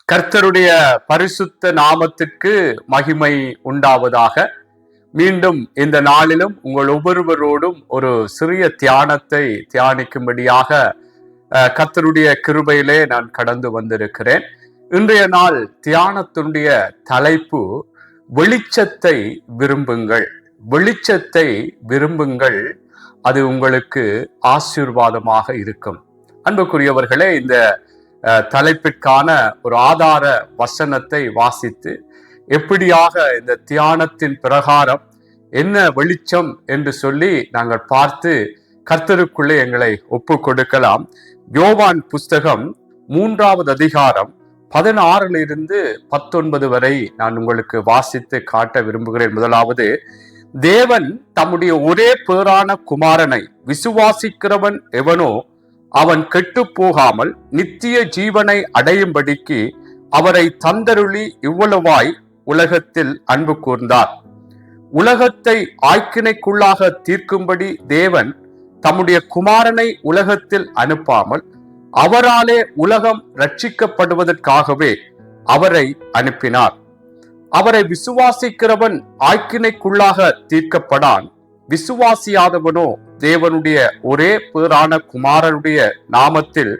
கர்த்தருடைய பரிசுத்த நாமத்திற்கு மகிமை உண்டாவதாக. மீண்டும் இந்த நாளிலும் உங்கள் ஒவ்வொருவரோடும் ஒரு சிறிய தியானத்தை தியானிக்கும்படியாக கர்த்தருடைய கிருபையிலே நான் கடந்து வந்திருக்கிறேன். இன்றைய நாள் தியானத்தினுடைய தலைப்பு வெளிச்சத்தை விரும்புங்கள். வெளிச்சத்தை விரும்புங்கள், அது உங்களுக்கு ஆசீர்வாதமாக இருக்கும். அன்புக்குரியவர்களே, இந்த தலைப்பிற்கான ஒரு ஆதார வசனத்தை வாசித்து எப்படியாக இந்த தியானத்தின் பிரகாரம் என்ன வெளிச்சம் என்று சொல்லி நாங்கள் பார்த்து கர்த்தருக்குள்ளே எங்களை ஒப்பு கொடுக்கலாம். யோவான் புஸ்தகம் 3வது அதிகாரம் 16 19 வரை நான் உங்களுக்கு வாசித்து காட்ட விரும்புகிறேன். முதலாவது, தேவன் தம்முடைய ஒரே பேறான குமாரனை விசுவாசிக்கிறவன் எவனோ அவன் கெட்டு போகாமல் நித்திய ஜீவனை அடையும்படிக்கு அவரை தந்தருளி இவ்வளவாய் உலகத்தில் அன்பு கூர்ந்தார். உலகத்தை ஆக்கினைக்குள்ளாக தீர்க்கும்படி தேவன் தம்முடைய குமாரனை உலகத்தில் அனுப்பாமல் அவராலே உலகம் ரட்சிக்கப்படுவதற்காகவே அவரை அனுப்பினார். அவரை விசுவாசிக்கிறவன் ஆக்கினைக்குள்ளாக தீர்க்கப்படான். விசுவாசியாதவனோ தேவனுடைய ஒரே பேறான குமாரனுடைய நாமத்தில்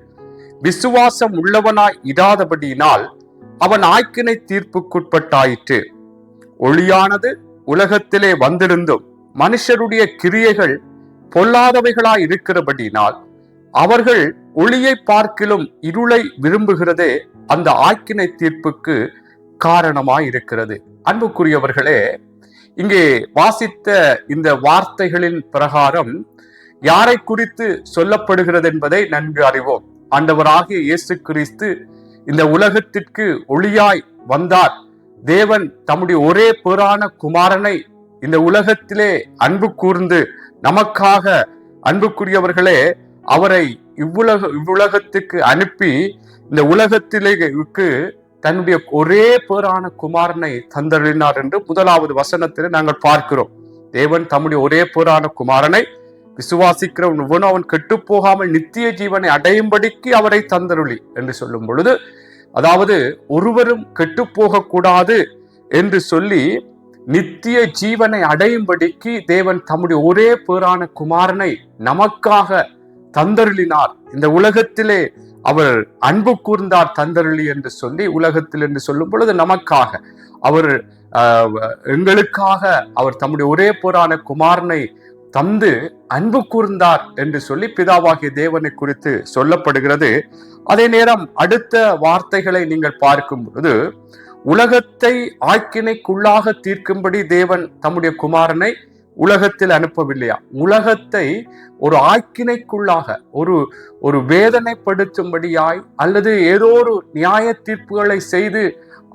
விசுவாசம் உள்ளவனாய் இராதபடியினால் அவன் ஆக்கினை தீர்ப்புக்குட்பட்டாயிற்று. ஒளியானது உலகத்திலே வந்திருந்தும் மனுஷருடைய கிரியைகள் பொல்லாதவைகளாய் இருக்கிறபடியினால் அவர்கள் ஒளியை பார்க்கிலும் இருளை விரும்புகிறதே அந்த ஆக்கினை தீர்ப்புக்கு காரணமாய் இருக்கிறது. அன்புக்குரியவர்களே, இங்கே வாசித்த இந்த வார்த்தைகளின் பிரகாரம் யாரை குறித்து சொல்லப்படுகிறது என்பதை நன்கு அறிவோம். ஆண்டவராகிய இயேசு கிறிஸ்து இந்த உலகத்திற்கு ஒளியாய் வந்தார். தேவன் தம்முடைய ஒரே பேறான குமாரனை இந்த உலகத்திலே அன்பு கூர்ந்து நமக்காக, அன்புக்குரியவர்களே, அவரை இவ்வுலகத்துக்கு அனுப்பி இந்த உலகத்திலேக்கு தன்னுடைய ஒரே பேறான குமாரனை தந்தருளினார் என்று 1வது வசனத்தில் நாங்கள் பார்க்கிறோம். தேவன் தம்முடைய ஒரே பேறான குமாரனை விசுவாசிக்கிறவன் அவன் கெட்டு போகாமல் நித்திய ஜீவனை அடையும்படிக்கு அவரை தந்தருளி என்று சொல்லும் பொழுது, அதாவது ஒருவரும் கெட்டு போக கூடாது என்று சொல்லி நித்திய ஜீவனை அடையும்படிக்கு தேவன் தம்முடைய ஒரே பேறான குமாரனை நமக்காக தந்தருளினார். இந்த உலகத்திலே அவர் அன்பு கூர்ந்தார் தந்தருளி என்று சொல்லி உலகத்தில் என்று சொல்லும் பொழுது நமக்காக அவர் எங்களுக்காக அவர் தம்முடைய ஒரே பேறான குமாரனை தந்து அன்பு கூர்ந்தார் என்று சொல்லி பிதாவாகிய தேவனை குறித்து சொல்லப்படுகிறது. அதே நேரம் அடுத்த வார்த்தைகளை நீங்கள் பார்க்கும் பொழுது, உலகத்தை ஆக்கினைக்குள்ளாக தீர்க்கும்படி தேவன் தம்முடைய குமாரனை உலகத்தில் அனுப்பவில்லையா? உலகத்தை ஒரு ஆக்கினைக்குள்ளாக ஒரு வேதனைப்படுத்தும்படியாய் அல்லது ஏதோ ஒரு நியாய தீர்ப்புகளை செய்து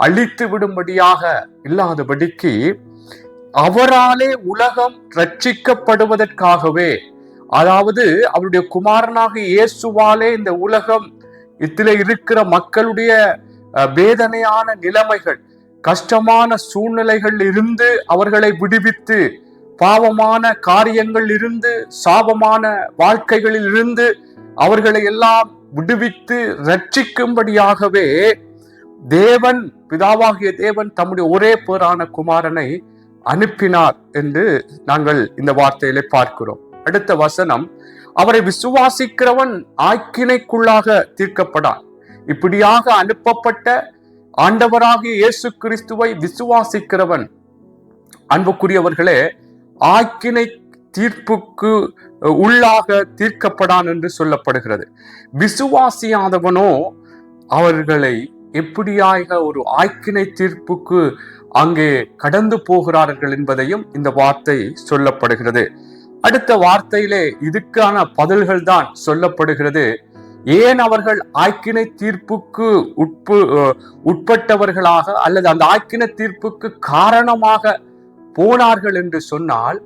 அழித்து விடும்படியாக இல்லாதபடிக்கு அவராலே உலகம் ரட்சிக்கப்படுவதற்காகவே, அதாவது அவருடைய குமாரனாக இயேசுவாலே இந்த உலகம் இதிலே இருக்கிற மக்களுடைய வேதனையான நிலைமைகள், கஷ்டமான சூழ்நிலைகள் இருந்து அவர்களை விடுவித்து, பாவமான காரியங்கள் இருந்து, சாபமான வாழ்க்கைகளில் இருந்து அவர்களை எல்லாம் விடுவித்து ரட்சிக்கும்படியாகவே தேவன், பிதாவாகிய தேவன் தம்முடைய ஒரே பேறான குமாரனை அனுப்பினார் என்று நாங்கள் இந்த வார்த்தையிலே பார்க்கிறோம். அடுத்த வசனம், அவரை விசுவாசிக்கிறவன் ஆக்கினைக்குள்ளாக தீர்க்கப்படான். இப்படியாக அனுப்பப்பட்ட ஆண்டவராகிய இயேசு கிறிஸ்துவை விசுவாசிக்கிறவன், அன்புக்குரியவர்களே, ஆக்கினை தீர்ப்புக்கு உள்ளாக தீர்க்கப்படான் என்று சொல்லப்படுகிறது. விசுவாசியாதவனோ அவர்களை எப்படியாக ஒரு ஆக்கினை தீர்ப்புக்கு அங்கே கடந்து போகிறார்கள் என்பதையும் இந்த வார்த்தை சொல்லப்படுகிறது. அடுத்த வார்த்தையிலே இதுக்கான பதில்கள் தான் சொல்லப்படுகிறது. ஏன் அவர்கள் ஆக்கினை தீர்ப்புக்கு உட்பட்டவர்களாக அல்லது அந்த ஆக்கினை தீர்ப்புக்கு காரணமாக போனார்கள் என்று சொன்னால்,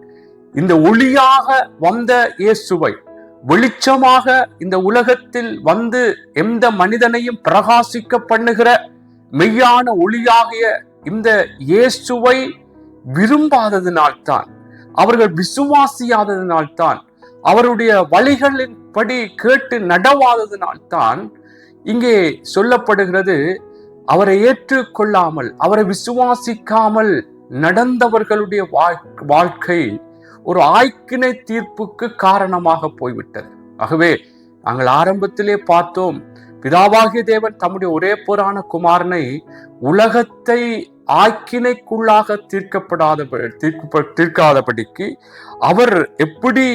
இந்த ஒளியாக வந்த இயேசுவை, வெளிச்சமாக இந்த உலகத்தில் வந்து எந்த மனிதனையும் பிரகாசிக்க பண்ணுகிற மெய்யான ஒளியாகிய இந்த இயேசுவை விரும்பாததினால்தான், அவர்கள் விசுவாசியாததினால்தான், அவருடைய வழிகளின் படி கேட்டு நடவாததினால்தான் இங்கே சொல்லப்படுகிறது, அவரை ஏற்றுக்கொள்ளாமல், அவரை விசுவாசிக்காமல் நடந்தவர்களுடைய வாழ்க்கை ஒரு ஆக்கினை தீர்ப்புக்கு காரணமாக போய்விட்டது. ஆகவே நாங்கள் ஆரம்பத்திலே பார்த்தோம், பிதாவாகிய தேவன் தம்முடைய ஒரே பேரான குமாரனை உலகத்தை ஆக்கினைக்குள்ளாக தீர்க்காதபடிக்கு அவர் எப்படி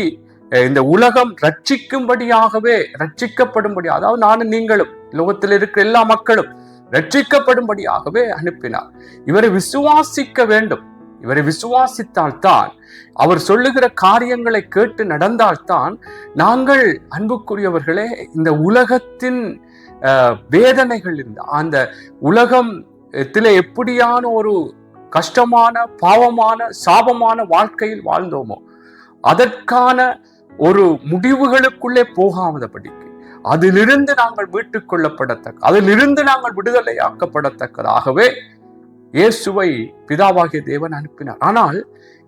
இந்த உலகம் ரட்சிக்கப்படும்படி, அதாவது நானும் நீங்களும் லோகத்தில் இருக்கிற எல்லா மக்களும் ரட்சிக்கப்படும்படியாகவே அனுப்பினார். இவரை விசுவாசிக்க வேண்டும். இவரை விசுவாசித்தால்தான், அவர் சொல்லுகிற காரியங்களை கேட்டு நடந்தால்தான் நாங்கள் அன்புக்குரியவர்களே இந்த உலகத்தின் வேதனைகள் அந்த உலகத்திலே எப்படியான ஒரு கஷ்டமான, பாவமான, சாபமான வாழ்க்கையில் வாழ்ந்தோமோ அதற்கான ஒரு முடிவுகளுக்குள்ளே போகாதபடிக்கு, அதிலிருந்து நாங்கள் மீட்டுக் கொள்ளப்படத்தக்க, அதிலிருந்து நாங்கள் விடுதலையாக்கப்படத்தக்கதாகவே இயேசுவை பிதாவாகிய தேவன் அனுப்பினார். ஆனால்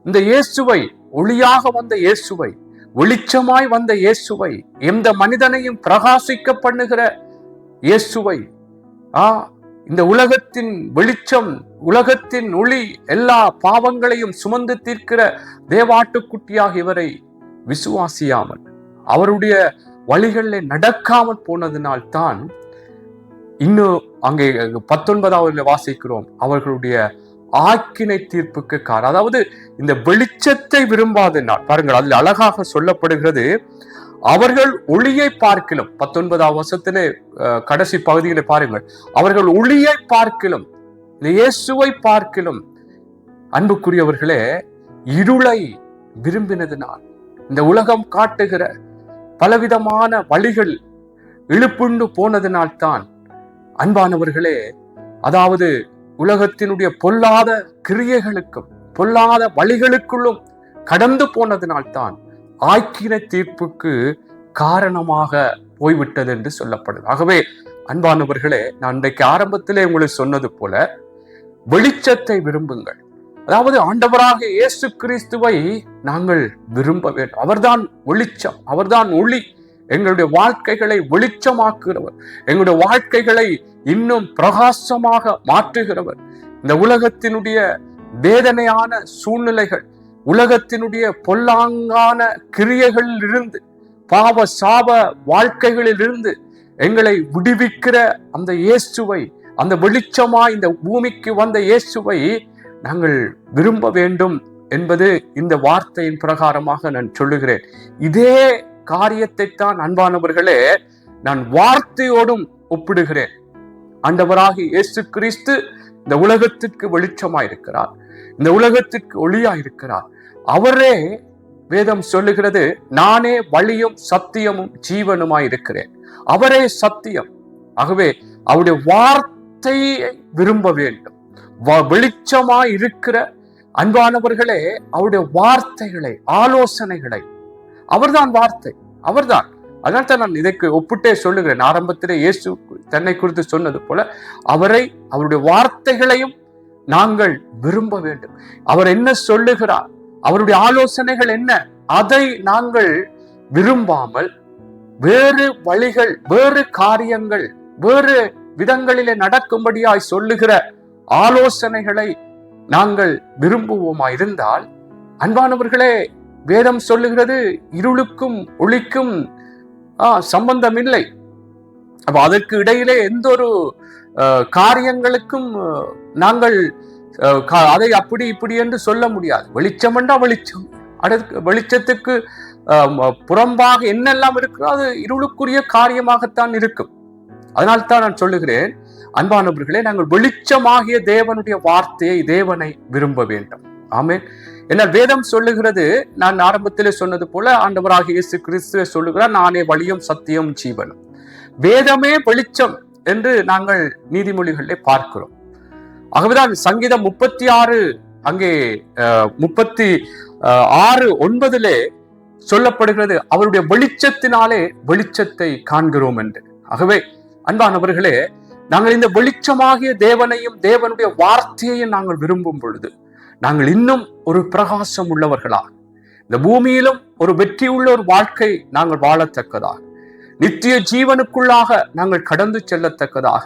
இந்த இயேசுவை, ஒளியாக வந்த இயேசுவை, வெளிச்சமாய் வந்த இயேசுவை, எந்த மனிதனையும் பிரகாசிக்க பண்ணுகிற இயேசுவை, இந்த உலகத்தின் வெளிச்சம், உலகத்தின் ஒளி, எல்லா பாவங்களையும் சுமந்து தீர்க்கிற தேவாட்டுக்குட்டியாக இவரை விசுவாசியாமல், அவருடைய வழிகளில் நடக்காமல் போனதினால்தான் இன்னும் அங்கே 19வது வாசிக்கிறோம், அவர்களுடைய ஆக்கினை தீர்ப்புக்கு காரணம். அதாவது இந்த வெளிச்சத்தை விரும்பாதனால், பாருங்கள் அதில் அழகாக சொல்லப்படுகிறது, அவர்கள் ஒளியை பார்க்கிலும், 19வது வசனத்திலே கடைசி பகுதியிலே பாருங்கள், அவர்கள் ஒளியை பார்க்கிலும், இயேசுவை பார்க்கிலும் அன்புக்குரியவர்களே இருளை விரும்பினதினால், இந்த உலகம் காட்டுகிற பலவிதமான வழிகள் இழுப்புண்டு போனதினால்தான் அன்பானவர்களே, அதாவது உலகத்தினுடைய பொல்லாத கிரியைகளுக்கும் பொல்லாத வழிகளுக்குள்ளும் கடந்து போனதினால்தான் ஆக்கினை தீர்ப்புக்கு காரணமாக போய்விட்டது என்று சொல்லப்படுது. ஆகவே அன்பானவர்களே, நான் இன்றைக்கு ஆரம்பத்திலே உங்களுக்கு சொன்னது போல வெளிச்சத்தை விரும்புங்கள். அதாவது ஆண்டவராக இயேசு கிறிஸ்துவை நாங்கள் விரும்ப வேண்டும். அவர்தான் வெளிச்சம், அவர்தான் ஒளி, எங்களுடைய வாழ்க்கைகளை வெளிச்சமாக்குகிறவர், எங்களுடைய வாழ்க்கைகளை இன்னும் பிரகாசமாக மாற்றுகிறவர். இந்த உலகத்தினுடைய வேதனையான சூழ்நிலைகள், உலகத்தினுடைய பொல்லாங்கான கிரியைகளில் இருந்து, பாவ சாப வாழ்க்கைகளில் இருந்து எங்களை விடுவிக்கிற அந்த இயேசுவை, அந்த வெளிச்சமாய் இந்த பூமிக்கு வந்த இயேசுவை நாங்கள் விரும்ப வேண்டும் என்பது இந்த வார்த்தையின் பிரகாரமாக நான் சொல்லுகிறேன். இதே காரியத்தை தான் அன்பானவர்களே நான் வார்த்தையோடும் ஒப்பிடுகிறேன். ஆண்டவராகிய இயேசு கிறிஸ்து இந்த உலகத்திற்கு வெளிச்சமாயிருக்கிறார், இந்த உலகத்திற்கு ஒளியாயிருக்கிறார். அவரே வேதம் சொல்லுகிறது, நானே வழியும் சத்தியமும் ஜீவனுமாயிருக்கிறேன். அவரே சத்தியம். ஆகவே அவருடைய வார்த்தையை விரும்ப வேண்டும். வெளிச்சமாய் இருக்கிற அன்பானவர்களே, அவருடைய வார்த்தைகளை, ஆலோசனைகளை, அவர்தான் வார்த்தை, அவர்தான். அதனால்தான் நான் இதற்கு ஒப்பிட்டே சொல்லுகிறேன். ஆரம்பத்திலே இயேசு தன்னை குறித்து சொன்னது போல அவரை, அவருடைய வார்த்தைகளையும் நாங்கள் விரும்ப வேண்டும். அவர் என்ன சொல்லுகிறார், அவருடைய ஆலோசனைகள் என்ன, அதை நாங்கள் விரும்பாமல் வேறு வழிகள், வேறு காரியங்கள், வேறு விதங்களிலே நடக்கும்படியாய் சொல்லுகிற ஆலோசனைகளை நாங்கள் விரும்புவோமா இருந்தால், அன்பானவர்களே, வேதம் சொல்லுகிறது இருளுக்கும் ஒளிக்கும் சம்பந்தம் இல்லை. அப்ப அதற்கு இடையிலே எந்த ஒரு காரியங்களுக்கும் நாங்கள் அதை அப்படி இப்படி என்று சொல்ல முடியாது. வெளிச்சம் என்றா வெளிச்சம், வெளிச்சத்துக்கு புறம்பாக என்னெல்லாம் இருக்கிறோ அது இருளுக்குரிய காரியமாகத்தான் இருக்கும். அதனால்தான் நான் சொல்லுகிறேன், அன்பானவர்களே, நாங்கள் வெளிச்சமாகிய தேவனுடைய வார்த்தையை, தேவனை விரும்ப வேண்டும். ஆமென். என்னால் வேதம் சொல்லுகிறது, நான் ஆரம்பத்திலே சொன்னது போல ஆண்டவராகிய இயேசு கிறிஸ்துவை சொல்லுகிறார், நானே வழியும் சத்தியம் ஜீவனும். வேதமே வெளிச்சம் என்று நாங்கள் நீதிமொழிகளிலே பார்க்கிறோம். ஆகவேதான் சங்கீதம் 36 அங்கே 36:9 சொல்லப்படுகிறது, அவருடைய வெளிச்சத்தினாலே வெளிச்சத்தை காண்கிறோம் என்று. ஆகவே அன்பானவர்களே, நாங்கள் இந்த வெளிச்சமாகிய தேவனையும் தேவனுடைய வார்த்தையையும் நாங்கள் விரும்பும் பொழுது நாங்கள் இன்னும் ஒரு பிரகாசம் உள்ளவர்களாக, இந்த பூமியிலும் ஒரு வெற்றி உள்ள ஒரு வாழ்க்கை நாங்கள் வாழத்தக்கதாக, நித்திய ஜீவனுக்குள்ளாக நாங்கள் கடந்து செல்லத்தக்கதாக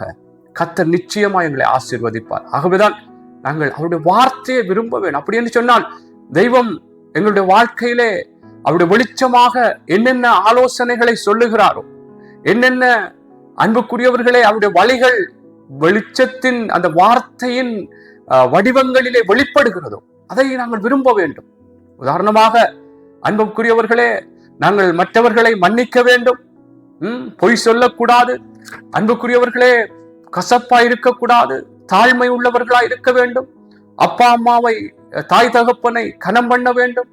கர்த்தர் நிச்சயமா எங்களை ஆசீர்வதிப்பார். ஆகவேதான் நாங்கள் அவருடைய வார்த்தையை விரும்ப வேண்டும். அப்படி என்று சொன்னால் தெய்வம் எங்களுடைய வாழ்க்கையிலே அவருடைய வெளிச்சமாக என்னென்ன ஆலோசனைகளை சொல்லுகிறாரோ, என்னென்ன அன்புக்குரியவர்களே அவருடைய வழிகள் வெளிச்சத்தின் அந்த வார்த்தையின் வடிவங்களிலே வெளிப்படுகிறதோ அதை நாங்கள் விரும்ப வேண்டும். உதாரணமாக அன்புக்குரியவர்களே, நாங்கள் மற்றவர்களை மன்னிக்க வேண்டும், பொய் சொல்லக்கூடாது, அன்புக்குரியவர்களே கசப்பா இருக்கக்கூடாது, தாழ்மை உள்ளவர்களா இருக்க வேண்டும், அப்பா அம்மாவை தாய் தகப்பனை கனம் பண்ண வேண்டும்,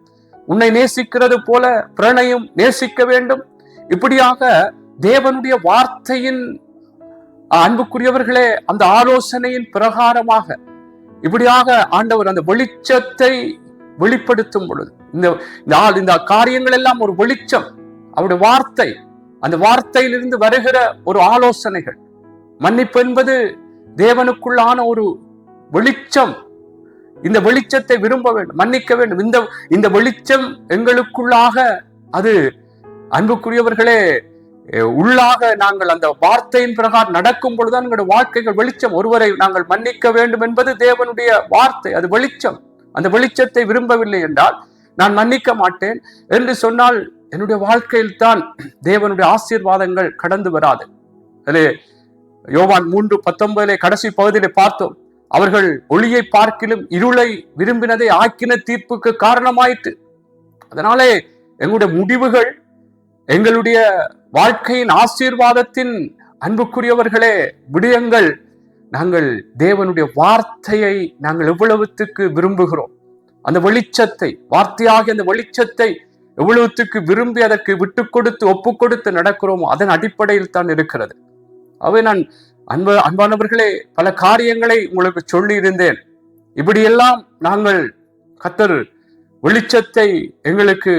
உன்னை நேசிக்கிறது போல பிறனையும் நேசிக்க வேண்டும். இப்படியாக தேவனுடைய வார்த்தையின் அன்புக்குரியவர்களே அந்த ஆலோசனையின் பிரகாரமாக இப்படியாக ஆண்டவர் அந்த வெளிச்சத்தை வெளிப்படுத்தும் பொழுது இந்த காரியங்கள் எல்லாம் ஒரு வெளிச்சம். அவருடைய வார்த்தை, அந்த வார்த்தையிலிருந்து வருகிற ஒரு ஆலோசனைகள், மன்னிப்பு என்பது தேவனுக்குள்ளான ஒரு வெளிச்சம். இந்த வெளிச்சத்தை விரும்ப வேண்டும், மன்னிக்க வேண்டும். இந்த வெளிச்சம் எங்களுக்குள்ளாக அது அன்புக்குரியவர்களே உள்ளாக நாங்கள் அந்த வார்த்தையின் பிரகாரம் நடக்கும் பொழுதுதான் எங்களுடைய வாழ்க்கைகள் வெளிச்சம். ஒருவரை நாங்கள் மன்னிக்க வேண்டும் என்பது தேவனுடைய வார்த்தை, அது வெளிச்சம். அந்த வெளிச்சத்தை விரும்பவில்லை என்றால் நான் மன்னிக்க மாட்டேன் என்று சொன்னால் என்னுடைய வாழ்க்கையில் தான் தேவனுடைய ஆசீர்வாதங்கள் கடந்து வராது. அதிலே யோவான் 3:19 கடைசி பகுதியிலே பார்த்தோம், அவர்கள் ஒளியை பார்க்கிலும் இருளை விரும்பினதை ஆக்கின தீர்ப்புக்கு காரணமாயிற்று. அதனாலே எங்களுடைய முடிவுகள், எங்களுடைய வாழ்க்கையின் ஆசீர்வாதத்தின் அன்புக்குரியவர்களே விடயங்கள், நாங்கள் தேவனுடைய வார்த்தையை நாங்கள் எவ்வளவுத்துக்கு விரும்புகிறோம், அந்த வெளிச்சத்தை, வார்த்தையாகிய அந்த வெளிச்சத்தை எவ்வளவுத்துக்கு விரும்பி அதற்கு விட்டு கொடுத்து ஒப்பு கொடுத்து நடக்கிறோமோ அதன் அடிப்படையில் தான் இருக்கிறது. அவை நான் அன்பானவர்களே பல காரியங்களை உங்களுக்கு சொல்லி இருந்தேன். இப்படியெல்லாம் நாங்கள் கர்த்தர் வெளிச்சத்தை எங்களுக்கு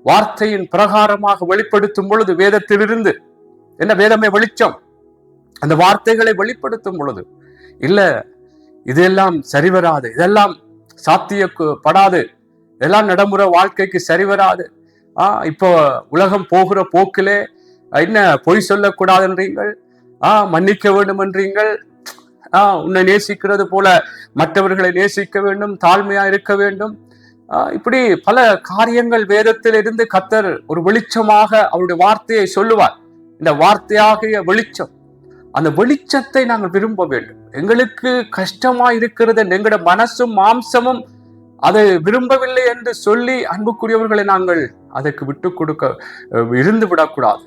வார்த்தையின் பிரகாரமாக வெளிப்படுத்தும் பொழுது, வேதத்திலிருந்து என்ன வேதமே வெளிச்சம், அந்த வார்த்தைகளை வெளிப்படுத்தும் பொழுது இல்ல இதெல்லாம் சரிவராது, இதெல்லாம் சாத்தியப்படாது, இதெல்லாம் நடைமுறை வாழ்க்கைக்கு சரிவராது, இப்போ உலகம் போகிற போக்கிலே என்ன பொய் சொல்லக்கூடாதுன்றீங்கள், மன்னிக்க வேண்டும் என்றீங்கள், உன்னை நேசிக்கிறது போல மற்றவர்களை நேசிக்க வேண்டும், தாழ்மையா இருக்க வேண்டும், இப்படி பல காரியங்கள் வேதத்தில் இருந்து கர்த்தர் ஒரு வெளிச்சமாக அவருடைய வார்த்தையை சொல்லுவார். இந்த வார்த்தையாகிய வெளிச்சம், அந்த வெளிச்சத்தை நாங்கள் விரும்ப வேண்டும். எங்களுக்கு கஷ்டமா இருக்கிறது, எங்களோட மனசும் மாம்சமும் அதை விரும்பவில்லை என்று சொல்லி அன்புக்குரியவர்களை நாங்கள் அதற்கு விட்டு கொடுக்க இருந்து விடக்கூடாது.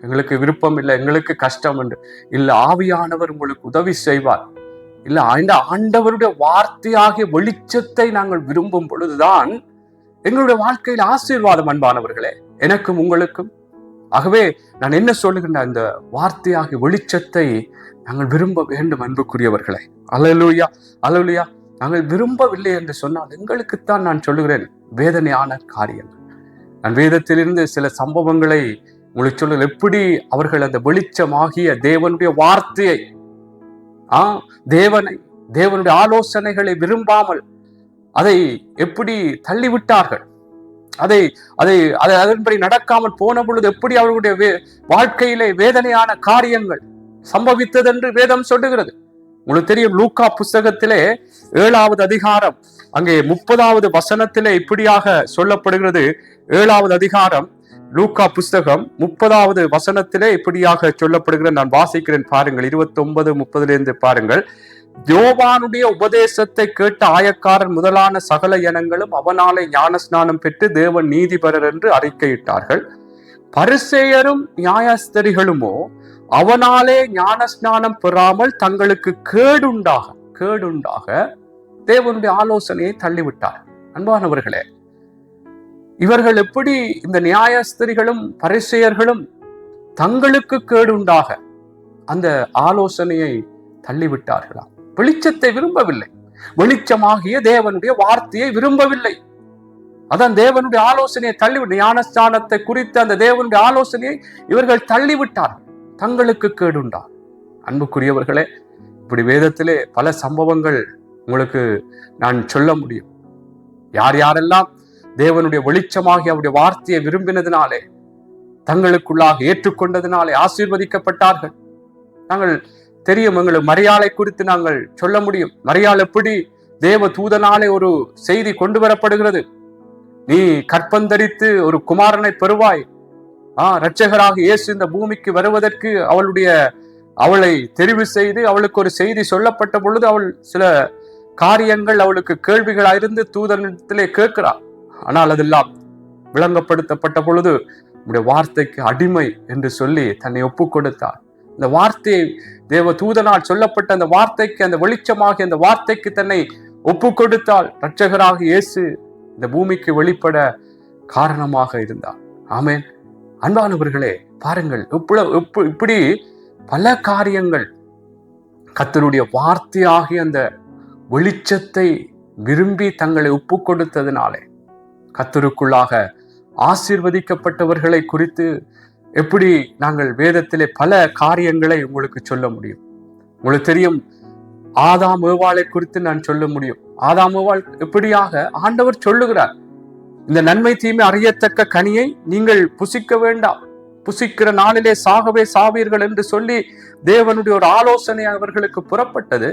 எங்களுக்கு விருப்பம் இல்லை, எங்களுக்கு கஷ்டம் என்று இல்ல, ஆவியானவர் உங்களுக்கு உதவி செய்வார். இல்ல, இந்த ஆண்டவருடைய வார்த்தையாகிய வெளிச்சத்தை நாங்கள் விரும்பும் பொழுதுதான் எங்களுடைய வாழ்க்கையில் ஆசீர்வாதம். அன்பானவர்களே, எனக்கும் உங்களுக்கும். ஆகவே நான் என்ன சொல்லுகின்ற இந்த வார்த்தையாகிய வெளிச்சத்தை நாங்கள் விரும்ப வேண்டும் அன்புக்குரியவர்களே. அல்லேலூயா, அல்லேலூயா. நாங்கள் விரும்பவில்லை என்று சொன்னால் எங்களுக்குத்தான் நான் சொல்லுகிறேன் வேதனையான காரியங்கள். நான் வேதத்திலிருந்து சில சம்பவங்களை உங்களுக்கு சொல்ல, எப்படி அவர்கள் அந்த வெளிச்சமாகிய தேவனுடைய வார்த்தையை, தேவனுடைய ஆலோசனைகளை விரும்பாமல் அதை எப்படி தள்ளிவிட்டார்கள், அதன்படி நடக்காமல் போன பொழுது எப்படி அவர்களுடைய வாழ்க்கையிலே வேதனையான காரியங்கள் சம்பவித்தது என்று வேதம் சொல்லுகிறது. உங்களுக்கு தெரியும், லூக்கா புஸ்தகத்திலே 7வது அதிகாரம் அங்கே 30வது வசனத்திலே இப்படியாக சொல்லப்படுகிறது. 7வது அதிகாரம் லூக்கா புஸ்தகம் 30வது வசனத்திலே இப்படியாக சொல்லப்படுகிறது. நான் வாசிக்கிறேன், பாருங்கள். 29-30 பாருங்கள். யோவானுடைய உபதேசத்தை கேட்ட ஆயக்காரர் முதலான சகல ஜனங்களும் அவனாலே ஞானஸ்நானம் பெற்று தேவன் நீதிபரர் என்று அறிக்கையிட்டார்கள். பரிசேயரும் நியாயஸ்தரிகளுமோ அவனாலே ஞானஸ்நானம் பெறாமல் தங்களுக்கு கேடுண்டாக தேவனுடைய ஆலோசனையை தள்ளிவிட்டார். அன்பானவர்களே, இவர்கள் எப்படி இந்த நியாயஸ்தரிகளும் பரிசேயர்களும் தங்களுக்கு கேடுண்டாக அந்த ஆலோசனையை தள்ளிவிட்டார்களா? வெளிச்சத்தை விரும்பவில்லை, வெளிச்சமாகிய தேவனுடைய வார்த்தையை விரும்பவில்லை. அதான் தேவனுடைய ஆலோசனையை தள்ளிவிட்டு, ஞானஸ்தானத்தை குறித்த அந்த தேவனுடைய ஆலோசனையை இவர்கள் தள்ளிவிட்டார்கள், தங்களுக்கு கேடுண்டா. அன்புக்குரியவர்களே, இப்படி வேதத்திலே பல சம்பவங்கள் உங்களுக்கு நான் சொல்ல முடியும். யார் யாரெல்லாம் தேவனுடைய வெளிச்சமாகி அவருடைய வார்த்தையை விரும்பினதினாலே, தங்களுக்குள்ளாக ஏற்றுக்கொண்டதினாலே ஆசீர்வதிக்கப்பட்டார்கள். நாங்கள் தெரியும். எங்களுக்கு மரியாளை குறித்து நாங்கள் சொல்ல முடியும். மரியாள் எப்படி தேவ தூதனாலே ஒரு செய்தி கொண்டு வரப்படுகிறது, நீ கற்பந்தரித்து ஒரு குமாரனை பெறுவாய், இரட்சகராக இயேசு இந்த பூமிக்கு வருவதற்கு அவளை தெரிவு செய்து அவளுக்கு ஒரு செய்தி சொல்லப்பட்ட பொழுது அவள் சில காரியங்கள் அவளுக்கு கேள்விகளாயிருந்து தூதனிடத்திலே கேட்கிறாள். ஆனால் அதெல்லாம் விளங்கப்படுத்தப்பட்ட பொழுது உடைய வார்த்தைக்கு அடிமை என்று சொல்லி தன்னை ஒப்பு கொடுத்தார். இந்த வார்த்தையை தேவ தூதனால் சொல்லப்பட்ட அந்த வார்த்தைக்கு, அந்த வெளிச்சமாக அந்த வார்த்தைக்கு தன்னை ஒப்பு கொடுத்தால் இரட்சகராக இயேசு இந்த பூமிக்கு வெளிப்பட காரணமாக இருந்தார். ஆமேன். அன்பானவர்களே, பாருங்கள், இப்படி பல காரியங்கள் கர்த்தருடைய வார்த்தையாகிய அந்த வெளிச்சத்தை விரும்பி தங்களை ஒப்பு கொடுத்ததினாலே கர்த்தருக்குள்ளாக ஆசீர்வதிக்கப்பட்டவர்களை குறித்து எப்படி நாங்கள் வேதத்திலே பல காரியங்களை உங்களுக்கு சொல்ல முடியும். உங்களுக்கு தெரியும், ஆதாம் ஏவாளை குறித்து நான் சொல்ல முடியும். ஆதாம் ஏவாள் எப்படியாக ஆண்டவர் சொல்லுகிறார், இந்த நன்மை தீமை அறியத்தக்க கனியை நீங்கள் புசிக்க வேண்டாம், புசிக்கிற நாளிலே சாகவே சாவீர்கள் என்று சொல்லி தேவனுடைய ஒரு ஆலோசனை அவர்களுக்கு புறப்பட்டது.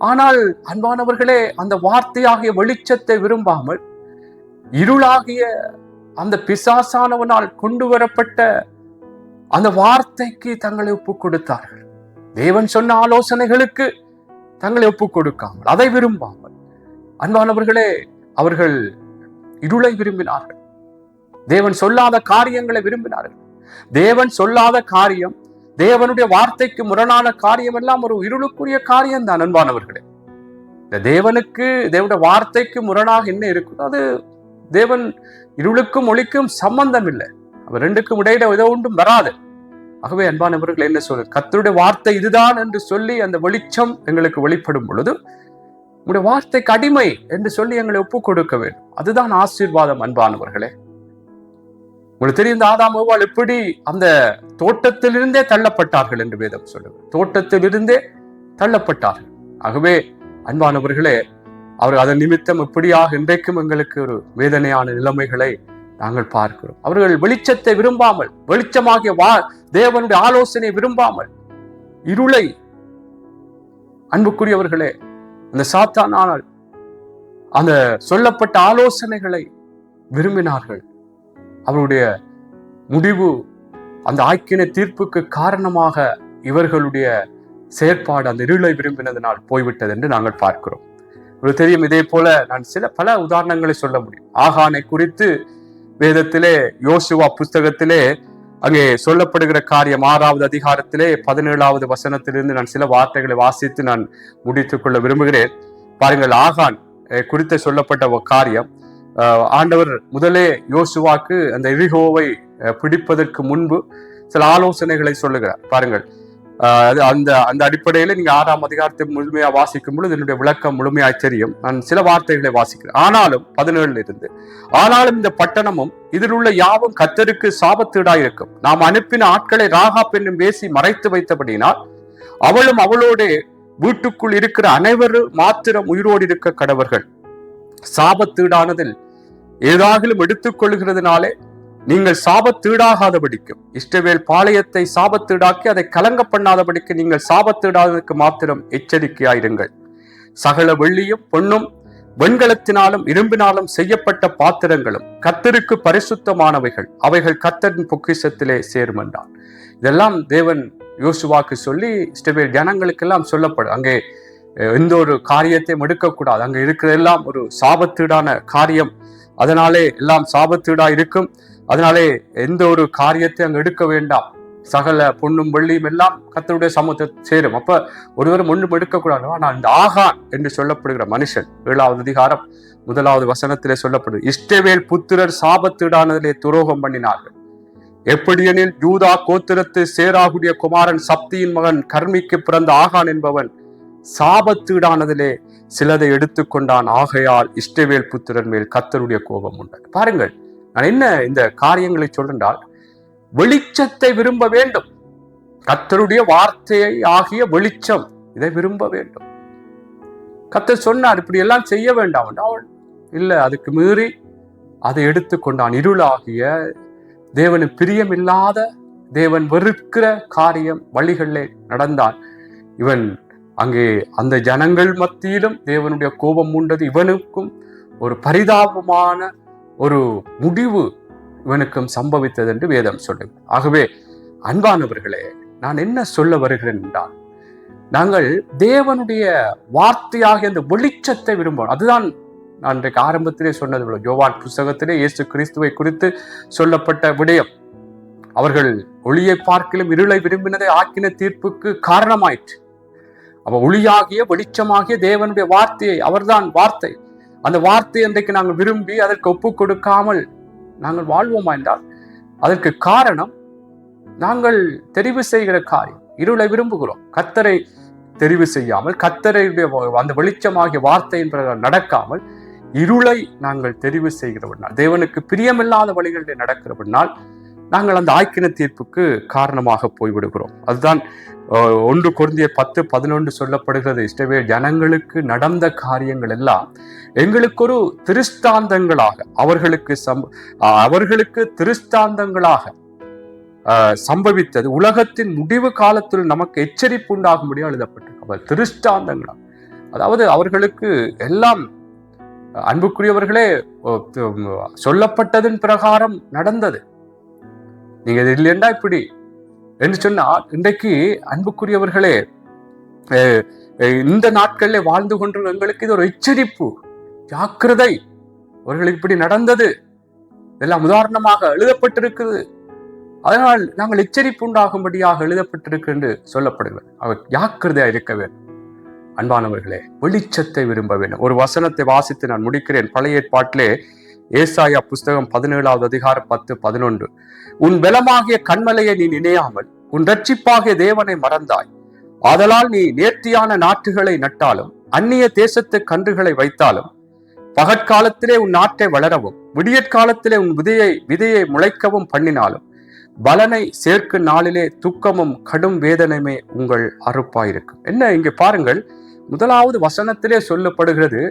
ஆனால் அன்பானவர்களே, அந்த வார்த்தையாகிய வெளிச்சத்தை விரும்பாமல் இருளாகிய அந்த பிசாசானவனால் கொண்டு வரப்பட்ட அந்த வார்த்தைக்கு தங்களை ஒப்பு கொடுத்தார்கள். தேவன் சொன்ன ஆலோசனைகளுக்கு தங்களை ஒப்பு கொடுக்காமல், அதை விரும்பாமல், அன்பானவர்களே, அவர்கள் இருளை விரும்பினார்கள். தேவன் சொல்லாத காரியங்களை விரும்பினார்கள். தேவன் சொல்லாத காரியம், தேவனுடைய வார்த்தைக்கு முரணான காரியம் எல்லாம் ஒரு இருளுக்குரிய காரியம் தான். அன்பானவர்களே, இந்த தேவனுடைய வார்த்தைக்கு முரணாக என்ன இருக்கும்? அது தேவன் இருளுக்கும் ஒளிக்கும் சம்பந்தம் இல்லை. அவர் ரெண்டுக்கும் இடையில ஏதோ ஒன்றும் வராது. ஆகவே அன்பானவர்கள் என்ன சொல்ற, கர்த்தருடைய வார்த்தை இதுதான் என்று சொல்லி அந்த வெளிச்சம் எங்களுக்கு வெளிப்படும் பொழுது உங்களுடைய வார்த்தைக்கு அடிமை என்று சொல்லி எங்களை ஒப்பு கொடுக்க வேண்டும். அதுதான் ஆசீர்வாதம். அன்பானவர்களே, உங்களுக்கு தெரியும், இந்த ஆதாம் ஏவாள் எப்படி அந்த தோட்டத்திலிருந்தே தள்ளப்பட்டார்கள் என்று வேதம் சொல்லுது. தோட்டத்திலிருந்தே தள்ளப்பட்டார்கள். ஆகவே அன்பானவர்களே, அவர் அதன் நிமித்தம் இப்படியாக இன்றைக்கும் எங்களுக்கு ஒரு வேதனையான நிலைமைகளை நாங்கள் பார்க்கிறோம். அவர்கள் வெளிச்சத்தை விரும்பாமல், வெளிச்சமாகிய தேவனுடைய ஆலோசனை விரும்பாமல் இருளை, அன்புக்குரியவர்களே, அந்த சாத்தானால் அந்த சொல்லப்பட்ட ஆலோசனைகளை விரும்பினார்கள். அவருடைய முடிவு அந்த ஆக்கின தீர்ப்புக்கு காரணமாக இவர்களுடைய செயற்பாடு அந்த இருளை விரும்பினதனால் போய்விட்டது என்று நாங்கள் பார்க்கிறோம். உங்களுக்கு தெரியும், இதே போல நான் பல உதாரணங்களை சொல்ல முடியும். ஆகானை குறித்து வேதத்திலே யோசுவா புஸ்தகத்திலே அங்கே சொல்லப்படுகிற காரியம் 6வது அதிகாரத்திலே 17வது வசனத்திலிருந்து நான் சில வார்த்தைகளை வாசித்து நான் முடித்துக் கொள்ள விரும்புகிறேன். பாருங்கள், ஆகான் குறித்து சொல்லப்பட்ட காரியம், ஆண்டவர் முதலே யோசுவாக்கு அந்த எரிகோவை பிடிப்பதற்கு முன்பு சில ஆலோசனைகளை சொல்லுகிறார். பாருங்கள், அந்த அடிப்படையில நீங்க 6ஆம் அதிகாரத்தை முழுமையா வாசிக்கும் பொழுது என்னுடைய விளக்கம் முழுமையாய் தெரியும். நான் சில வார்த்தைகளை வாசிக்கிறேன். ஆனாலும் 17 இருந்து, ஆனாலும் இந்த பட்டணமும் இதில் உள்ள யாவும் கர்த்தருக்கு சாபத்தீடாயிருக்கும். நாம் அனுப்பின ஆட்களை ராகாப் என்னும் பேசி மறைத்து வைத்தபடினால் அவளும் அவளோட வீட்டுக்குள் இருக்கிற அனைவரும் மாத்திரம் உயிரோடு இருக்க கடவர்கள். சாபத்தீடானதில் ஏதாகிலும் எடுத்துக் கொள்கிறதுனாலே நீங்கள் சாபத்தீடாகாதபடிக்கும், இஸ்ரவேல் பாளையத்தை சாபத்தீடாக்கி அதை கலங்க பண்ணாதபடிக்கு நீங்கள் சாபத்தீடாததற்கு மாத்திரம் எச்சரிக்கையாயிருங்கள். சகல வெள்ளியும் பொன்னும் வெண்கலத்தினாலும் இரும்பினாலும் செய்யப்பட்ட பாத்திரங்களும் கர்த்தருக்கு பரிசுத்தமானவைகள், அவைகள் கர்த்தரின் பொக்கிஷத்திலே சேரும் என்றான். இதெல்லாம் தேவன் யோசுவாக்கு சொல்லி இஸ்ரவேல் ஜனங்களுக்கெல்லாம் சொல்லப்படும். அங்கே எந்த ஒரு காரியத்தையும் எடுக்கக்கூடாது. அங்கே இருக்கிறதெல்லாம் ஒரு சாபத்தீடான காரியம். அதனாலே எல்லாம் சாபத்தீடா இருக்கும். அதனாலே எந்த ஒரு காரியத்தை அங்க எடுக்க வேண்டாம். சகல பொன்னும் வெள்ளியும் எல்லாம் கர்த்தருடைய சமூகத்தை சேரும். அப்ப ஒருவரும் ஒன்றும் எடுக்கக்கூடாது. ஆனால் இந்த ஆகான் என்று சொல்லப்படுகிற மனுஷன் 7வது அதிகாரம் 1வது வசனத்திலே சொல்லப்படுது, இஸ்ரவேல் புத்திரர் சாபத்தீடானதிலே துரோகம் பண்ணினார்கள். எப்படியெனில் யூதா கோத்திரத்து சேராகுடைய குமாரன் சப்தியின் மகன் கர்மிக்கு பிறந்த ஆகான் என்பவன் சாபத்தீடானதிலே சிலதை எடுத்துக்கொண்டான். ஆகையால் இஸ்ரவேல் புத்திரன் மேல் கர்த்தருடைய கோபம் உண்டு. பாருங்கள், நான் என்ன இந்த காரியங்களை சொல்றால், வெளிச்சத்தை விரும்ப வேண்டும். கர்த்தருடைய வார்த்தையை ஆகிய வெளிச்சம், இதை விரும்ப வேண்டும். கர்த்தர் சொன்னார் இப்படி எல்லாம் செய்ய வேண்டாம். அவன் இல்ல, அதுக்கு மீறி அதை எடுத்துக்கொண்டான். இருளாகிய தேவனு பிரியமில்லாத, தேவன் வெறுக்கிற காரியம் வழிகளிலே நடந்தான். இவன் அங்கே அந்த ஜனங்கள் மத்தியிலும் தேவனுடைய கோபம் உண்டது. இவனுக்கும் ஒரு பரிதாபமான ஒரு முடிவு இவனுக்கும் சம்பவித்தது என்று வேதம் சொல்லுது. ஆகவே அன்பானவர்களே, நான் என்ன சொல்ல வருகிறேன் என்றால், நாங்கள் தேவனுடைய வார்த்தையாக அந்த வெளிச்சத்தை விரும்புவோம். அதுதான் நான் இன்றைக்கு ஆரம்பத்திலே சொன்னது போல, யோவான் புத்தகத்திலே இயேசு கிறிஸ்துவை குறித்து சொல்லப்பட்ட விடயம், அவர்கள் ஒளியை பார்க்கிலும் இருளை விரும்பினதை ஆக்கின தீர்ப்புக்கு காரணமாயிற்று. அவ ஒளியாகிய வெளிச்சமாகிய தேவனுடைய வார்த்தையை, அவர்தான் வார்த்தை, அந்த வார்த்தை இன்றைக்கு நாங்கள் விரும்பி அதற்கு ஒப்பு கொடுக்காமல் நாங்கள் வாழ்வோமா என்றால், அதற்கு காரணம் நாங்கள் தெரிவு செய்கிற காரியம். இருளை விரும்புகிறோம், கர்த்தரை தெரிவு செய்யாமல், கர்த்தருடைய அந்த வெளிச்சமாகிய வார்த்தை என்ற நடக்காமல் இருளை நாங்கள் தெரிவு செய்கிறவனால், தேவனுக்கு பிரியமில்லாத வழிகளில் நடக்கிறவனால் நாங்கள் அந்த ஆக்கின தீர்ப்புக்கு காரணமாக போய்விடுகிறோம். அதுதான் 1 கொரிந்தியர் 10:11 சொல்லப்படுகிறது. இஸ்ரவேல் ஜனங்களுக்கு நடந்த காரியங்கள் எல்லாம் எங்களுக்கு ஒரு திருஷ்டாந்தங்களாக, அவர்களுக்கு திருஷ்டாந்தங்களாக சம்பவித்தது உலகத்தின் முடிவு காலத்தில் நமக்கு எச்சரிப்பு உண்டாகும்படி எழுதப்பட்டிருக்கு. திருஷ்டாந்தங்களாக, அதாவது அவர்களுக்கு எல்லாம் அன்புக்குரியவர்களே சொல்லப்பட்டதன் பிரகாரம் நடந்தது. நீங்க இது இல்லையா இப்படி என்று சொன்னால், இன்றைக்கு அன்புக்குரியவர்களே இந்த நாட்களில் வாழ்ந்து கொண்டு எங்களுக்கு இது ஒரு எச்சரிப்பு, ஜாக்கிரதை, அவர்களுக்கு இப்படி நடந்தது, இதெல்லாம் உதாரணமாக எழுதப்பட்டிருக்குது, அதனால் நாங்கள் எச்சரிப்பு உண்டாகும்படியாக எழுதப்பட்டிருக்கு என்று சொல்லப்படுகிறது. அவர் ஜாக்கிரதையா இருக்க வேண்டும். அன்பானவர்களே, வெளிச்சத்தை விரும்ப வேண்டும். ஒரு வசனத்தை வாசித்து நான் முடிக்கிறேன். பழைய ஏற்பாட்டிலே ஏசாயா புஸ்தகம் 17வது அதிகாரம் 10:11, உன் பலமாகிய கன்மலையை நீ நினையாமல் உன் இரட்சிப்பாகிய தேவனை மறந்தாய். ஆதலால் நீ நேர்த்தியான நாற்றுகளை நட்டாலும் அந்நிய தேசத்து கன்றுகளை வைத்தாலும், பகற்காலத்திலே உன் நாட்டை வளரவும் விடியற்காலத்திலே உன் விதையை முளைக்கவும் பண்ணினாலும், பலனை சேர்க்கும் நாளிலே துக்கமும் கடும் வேதனையுமே உங்கள் அறுப்பாயிருக்கும். என்ன இங்கே பாருங்கள், முதலாவது வசனத்திலே சொல்லப்படுகிறது,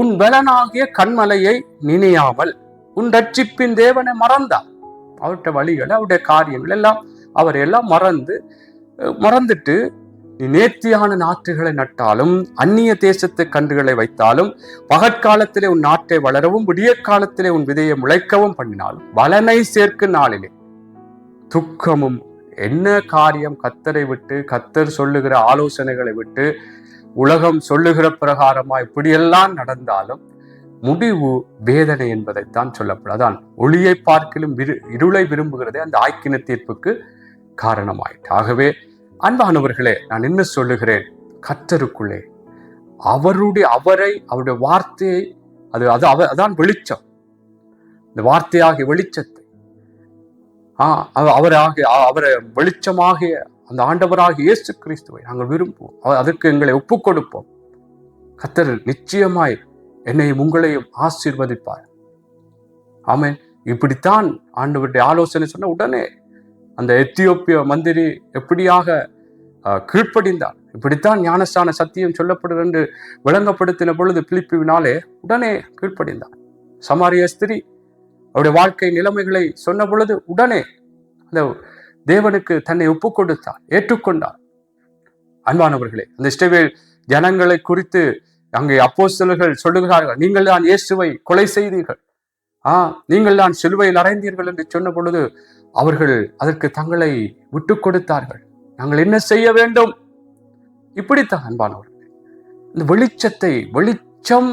உன் பலனாகிய கன்மலையை நினையாமல் உன் ரட்சிப்பின் தேவனை மறந்தார். அவருடைய வழிகள், அவருடைய காரியங்கள் எல்லாம் அவர் எல்லாம் மறந்துட்டு நீ நேர்த்தியான நாற்றுகளை நட்டாலும் அந்நிய தேசத்து கன்றுகளை வைத்தாலும், பகற்காலத்திலே உன் நாட்டை வளரவும் விடியற்காலத்திலே உன் விதையை முளைக்கவும் பண்ணினாலும், பலனை சேர்க்கும் நாளிலே துக்கமும், என்ன காரியம் கர்த்தரை விட்டு, கர்த்தர் சொல்லுகிற ஆலோசனைகளை விட்டு, உலகம் சொல்லுகிற பிரகாரமா இப்படியெல்லாம் நடந்தாலும் முடிவு வேதனை என்பதைத்தான் சொல்லப்படும். அதான் ஒளியை பார்க்கிலும் இருளை விரும்புகிறதே அந்த ஆக்கின தீர்ப்புக்கு காரணமாயிற்று. ஆகவே அன்பானவர்களே, நான் என்ன சொல்லுகிறேன், கர்த்தருக்குள்ளே அவருடைய வார்த்தையை, அதான் வெளிச்சம், இந்த வார்த்தையாகிய வெளிச்சத்தை அவரை வெளிச்சமாகிய அந்த ஆண்டவராகிய இயேசு கிறிஸ்துவை நாங்கள் விரும்புவோம். அதற்கு எங்களை ஒப்புக் கொடுப்போம். கர்த்தர் நிச்சயமாய் என்னையும் உங்களையும் ஆசீர்வதிப்பார். ஆமென். இப்படித்தான் ஆண்டவருடைய ஆலோசனை சொன்ன உடனே அந்த எத்தியோப்பிய மந்திரி எப்படியாக கீழ்ப்படிந்தார், இப்படித்தான் ஞானஸ்தான சத்தியம் சொல்லப்படுகிறது என்று விளங்கப்படுத்தின பொழுது பிலிப்புவினாலே உடனே கீழ்ப்படிந்தார். சமாரிய ஸ்திரீ அவருடைய வாழ்க்கை நிலைமைகளை சொன்ன பொழுது உடனே அந்த தேவனுக்கு தன்னை ஒப்புக் கொடுத்தார், ஏற்றுக்கொண்டார். அன்பானவர்களே, அந்த இஸ்ரவேல் ஜனங்களை குறித்து அங்கே அப்போஸ்தலர்கள் சொல்லுகிறார்கள், நீங்கள் தான் இயேசுவை கொலை செய்தீர்கள், நீங்கள் தான் சிலுவையில் அறைந்தீர்கள் என்று சொன்ன பொழுது அவர்கள் அதற்கு தங்களை விட்டு கொடுத்தார்கள். நாங்கள் என்ன செய்ய வேண்டும்? இப்படித்தான் அன்பானவர்களே, இந்த வெளிச்சம்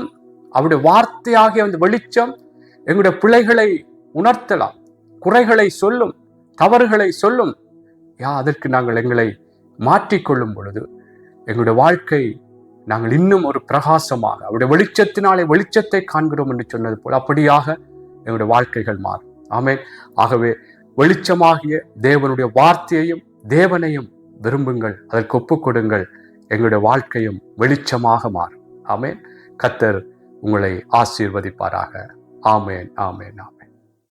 அவருடைய வார்த்தையாகிய அந்த வெளிச்சம் எங்களுடைய பிழைகளை உணர்த்தலாம், குறைகளை சொல்லும், தவறுகளை சொல்லும். அதற்கு நாங்கள் எங்களை மாற்றிக்கொள்ளும் பொழுது எங்களுடைய வாழ்க்கை நாங்கள் இன்னும் ஒரு பிரகாசமாக அவருடைய வெளிச்சத்தினாலே வெளிச்சத்தை காண்கிறோம் என்று சொன்னது போல் அப்படியாக எங்களுடைய வாழ்க்கைகள் மாறும். ஆமென். ஆகவே வெளிச்சமாகிய தேவனுடைய வார்த்தையையும் தேவனையும் விரும்புங்கள், அதற்கு ஒப்புக் கொடுங்கள், எங்களுடைய வாழ்க்கையும் வெளிச்சமாக மாறும். ஆமென். கர்த்தர் உங்களை ஆசீர்வதிப்பாராக. ஆமென், ஆமென், ஆமென்.